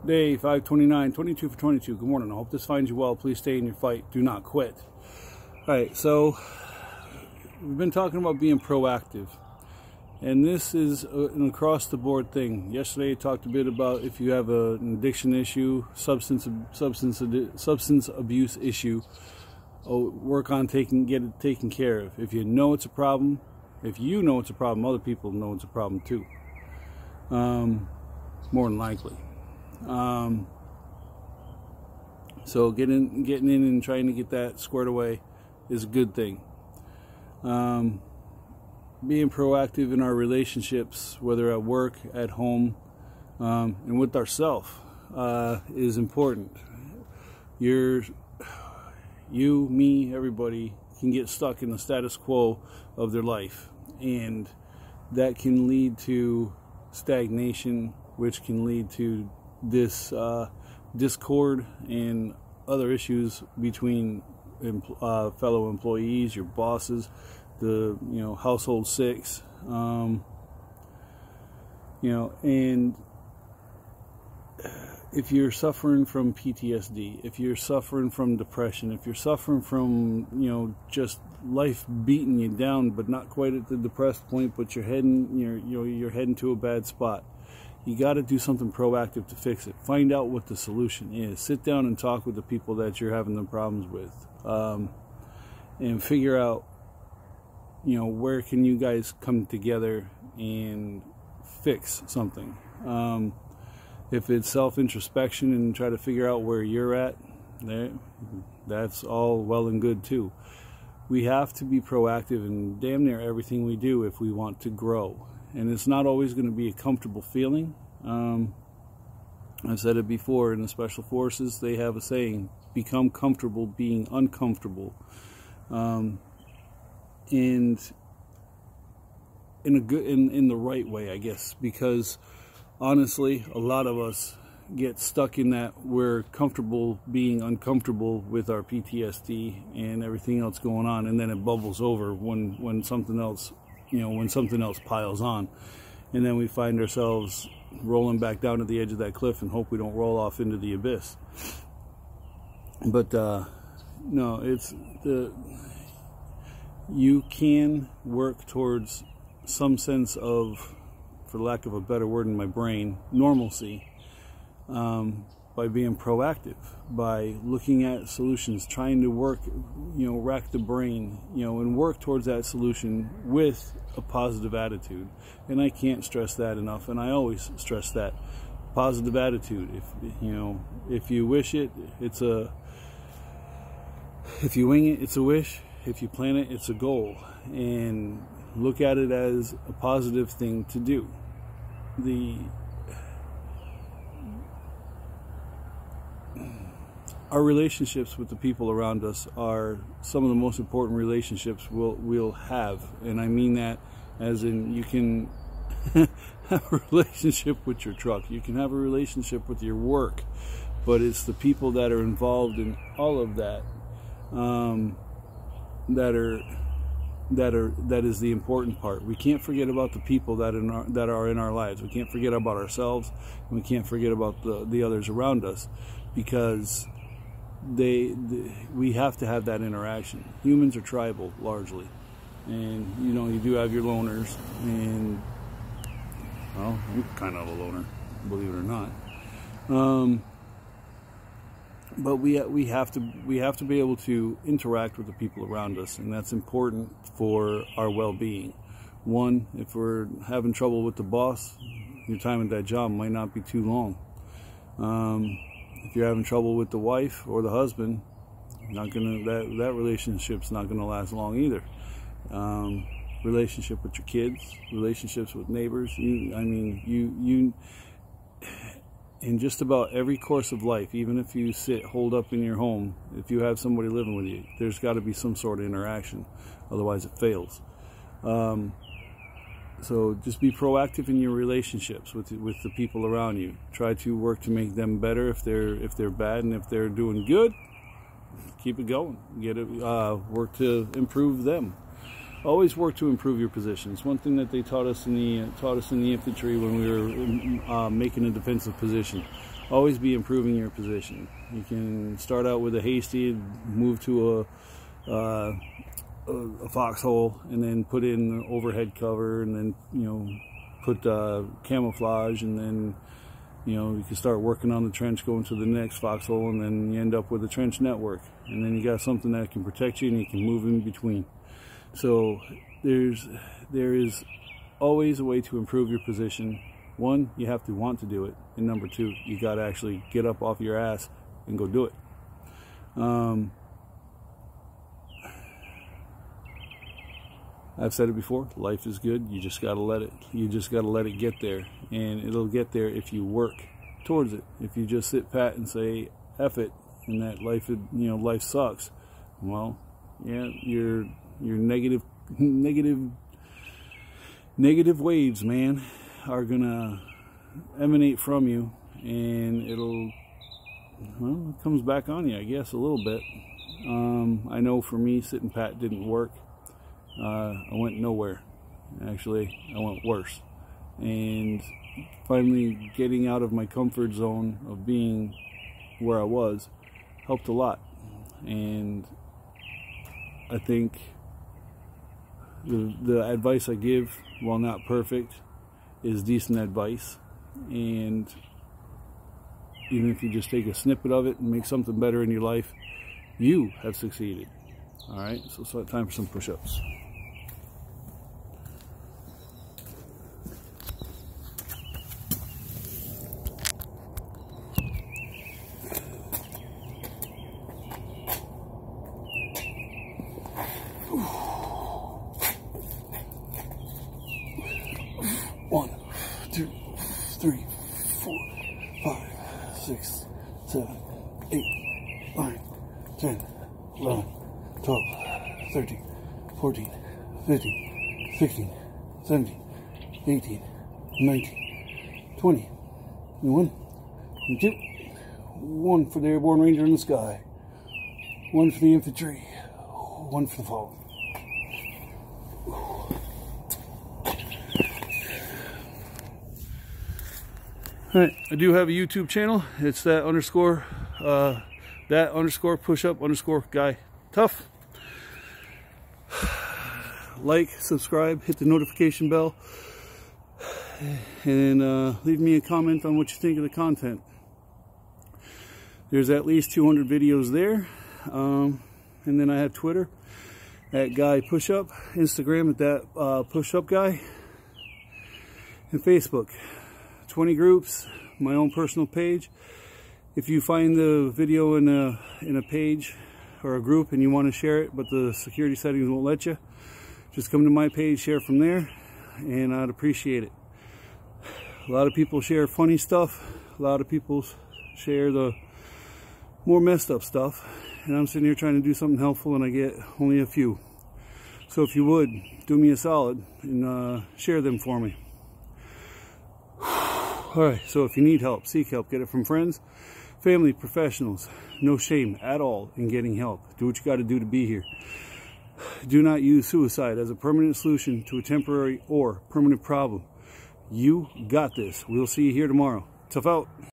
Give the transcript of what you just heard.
Day 529, 22 for 22. Good morning. I hope this finds you well. Please stay in your fight. Do not quit. All right, so we've been talking about being proactive, and this is an across-the-board thing. Yesterday, I talked a bit about if you have an addiction issue, substance abuse issue, work on get it taken care of. If you know it's a problem, other people know it's a problem too. More than likely. So getting in and trying to get that squared away is a good thing. Being proactive in our relationships, whether at work, at home, and with ourselves, is important. You, me, everybody can get stuck in the status quo of their life, and that can lead to stagnation, which can lead to this discord and other issues between fellow employees, your bosses, the household six, and if you're suffering from PTSD, if you're suffering from depression, if you're suffering from just life beating you down, but not quite at the depressed point, but you're heading to a bad spot, you got to do something proactive to fix it. Find out what the solution is. Sit down and talk with the people that you're having the problems with, and figure out, where can you guys come together and fix something. If it's self-introspection and try to figure out where you're at, that's all well and good too. We have to be proactive in damn near everything we do if we want to grow. And it's not always going to be a comfortable feeling. I've said it before, in the Special Forces, they have a saying, become comfortable being uncomfortable. And in the right way, I guess, because honestly, a lot of us get stuck in that we're comfortable being uncomfortable with our PTSD and everything else going on, and then it bubbles over when something else piles on, and then we find ourselves rolling back down to the edge of that cliff and hope we don't roll off into the abyss. But no, you can work towards some sense of, for lack of a better word in my brain, normalcy, by being proactive, by looking at solutions, trying to work, rack the brain, and work towards that solution with a positive attitude. And I can't stress that enough, and I always stress that. Positive attitude. If you wish it, if you wing it, it's a wish. If you plan it, it's a goal. And look at it as a positive thing to do. Our relationships with the people around us are some of the most important relationships we'll have. And I mean that as in, you can have a relationship with your truck, you can have a relationship with your work, but it's the people that are involved in all of that that is the important part. We can't forget about the people that are in our lives. We can't forget about ourselves, and we can't forget about the others around us, because we have to have that interaction. Humans are tribal largely, and you do have your loners, and well, I'm kind of a loner, believe it or not. But we have to be able to interact with the people around us, and that's important for our well-being. One, if we're having trouble with the boss, your time at that job might not be too long. If you're having trouble with the wife or the husband, that relationship's not gonna last long either. Relationship with your kids, relationships with neighbors. In just about every course of life, even if you holed up in your home, if you have somebody living with you, there's got to be some sort of interaction. Otherwise, it fails. So just be proactive in your relationships with the people around you. Try to work to make them better if they're bad, and if they're doing good, keep it going. Work to improve them. always work to improve your position. It's one thing that they taught us in the infantry when we were making a defensive position. Always be improving your position. You can start out with a hasty and move to a foxhole, and then put in overhead cover, and then, you know, put camouflage, and then, you know, you can start working on the trench, going to the next foxhole, and then you end up with a trench network, and then you got something that can protect you, and you can move in between. So there is always a way to improve your position. One, you have to want to do it, and number two, you got to actually get up off your ass and go do it. I've said it before, life is good. You just got to let it get there, and it'll get there if you work towards it. If you just sit pat and say F it, and that life, you know, life sucks, well, yeah, your negative waves, man, are gonna emanate from you, and it'll, well, it comes back on you, I guess, a little bit. I know for me, sitting pat didn't work. I went nowhere. Actually, I went worse. And finally getting out of my comfort zone of being where I was helped a lot. And I think the advice I give, while not perfect, is decent advice. And even if you just take a snippet of it and make something better in your life, you have succeeded. Alright, so it's time for some push-ups. One, two, three, 4, 5, 6, 7, 8, 9, 10, 11, 12, 13, 14, 15, 16, 17, 18, 19, 20, 21, 22, 1 for the airborne ranger in the sky, 1 for the infantry, 1 for the fallen. Alright, I do have a YouTube channel. It's that underscore push up underscore guy tough. Like, subscribe, hit the notification bell, and leave me a comment on what you think of the content. There's at least 200 videos there. And then I have Twitter at guy push up, Instagram at that push up guy, and Facebook. 20 groups, my own personal page. If you find the video in a page or a group and you want to share it, but the security settings won't let you, just come to my page, share from there, and I'd appreciate it. A lot of people share funny stuff, a lot of people share the more messed up stuff, and I'm sitting here trying to do something helpful, and I get only a few. So if you would, do me a solid and share them for me. Alright, so if you need help, seek help. Get it from friends, family, professionals. No shame at all in getting help. Do what you got to do to be here. Do not use suicide as a permanent solution to a temporary or permanent problem. You got this. We'll see you here tomorrow. Tough out.